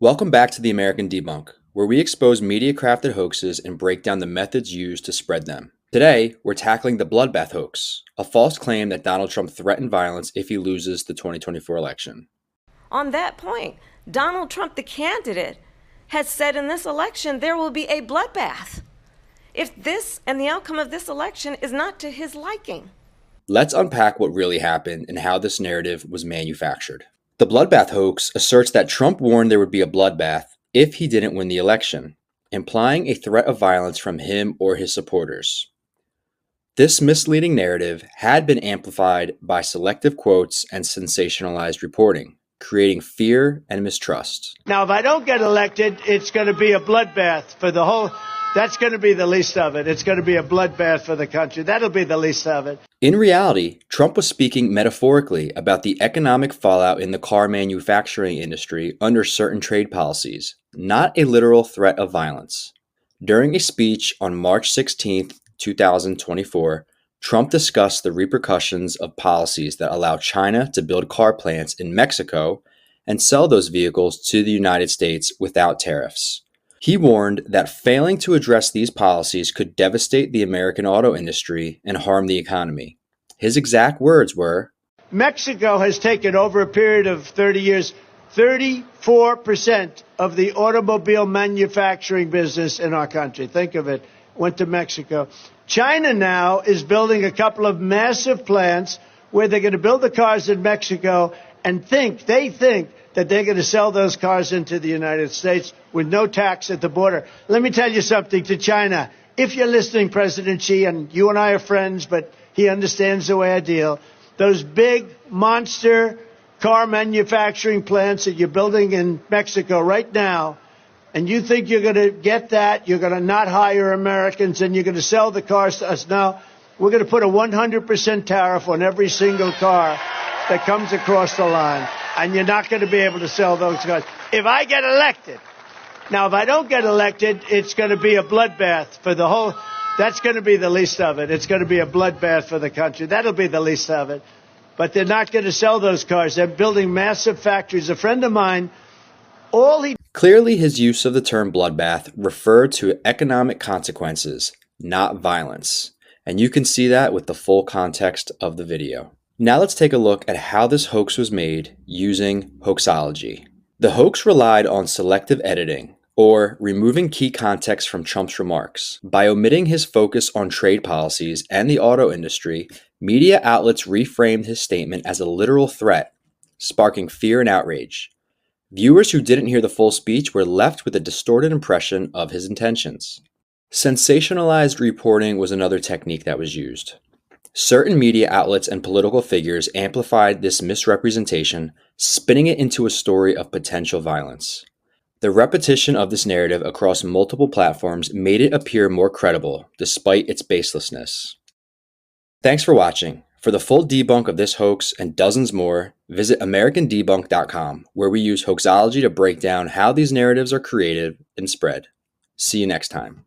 Welcome back to the American Debunk, where we expose media-crafted hoaxes and break down the methods used to spread them. Today, we're tackling the Bloodbath Hoax, a false claim that Donald Trump threatened violence if he loses the 2024 election. On that point, Donald Trump, the candidate, has said in this election there will be a bloodbath if this and the outcome of this election is not to his liking. Let's unpack what really happened and how this narrative was manufactured. The Bloodbath Hoax asserts that Trump warned there would be a bloodbath if he didn't win the election, implying a threat of violence from him or his supporters. This misleading narrative had been amplified by selective quotes and sensationalized reporting, creating fear and mistrust. Now, if I don't get elected, it's going to be a bloodbath for the whole. That's going to be the least of it. It's going to be a bloodbath for the country. That'll be the least of it. In reality, Trump was speaking metaphorically about the economic fallout in the car manufacturing industry under certain trade policies, not a literal threat of violence. During a speech on March 16, 2024, Trump discussed the repercussions of policies that allow China to build car plants in Mexico and sell those vehicles to the United States without tariffs. He warned that failing to address these policies could devastate the American auto industry and harm the economy. His exact words were, Mexico has taken over a period of 30 years, 34% of the automobile manufacturing business in our country. Think of it, went to Mexico. China now is building a couple of massive plants where they're going to build the cars in Mexico and they think that they're going to sell those cars into the United States with no tax at the border. Let me tell you something to China. If you're listening, President Xi, and you and I are friends, but he understands the way I deal, those big monster car manufacturing plants that you're building in Mexico right now, and you think you're going to get that, you're going to not hire Americans, and you're going to sell the cars to us now, we're going to put a 100% tariff on every single car that comes across the line, and you're not going to be able to sell those cars. If I get elected, now if I don't get elected, it's going to be a bloodbath for the whole. That's going to be the least of it. It's going to be a bloodbath for the country. That'll be the least of it. But they're not going to sell those cars. They're building massive factories. A friend of mine, Clearly, his use of the term bloodbath referred to economic consequences, not violence. And you can see that with the full context of the video. Now let's take a look at how this hoax was made using hoaxology. The hoax relied on selective editing, or removing key context from Trump's remarks. By omitting his focus on trade policies and the auto industry, media outlets reframed his statement as a literal threat, sparking fear and outrage. Viewers who didn't hear the full speech were left with a distorted impression of his intentions. Sensationalized reporting was another technique that was used. Certain media outlets and political figures amplified this misrepresentation, spinning it into a story of potential violence. The repetition of this narrative across multiple platforms made it appear more credible, despite its baselessness. Thanks for watching. For the full debunk of this hoax and dozens more, visit AmericanDebunk.com, where we use hoaxology to break down how these narratives are created and spread. See you next time.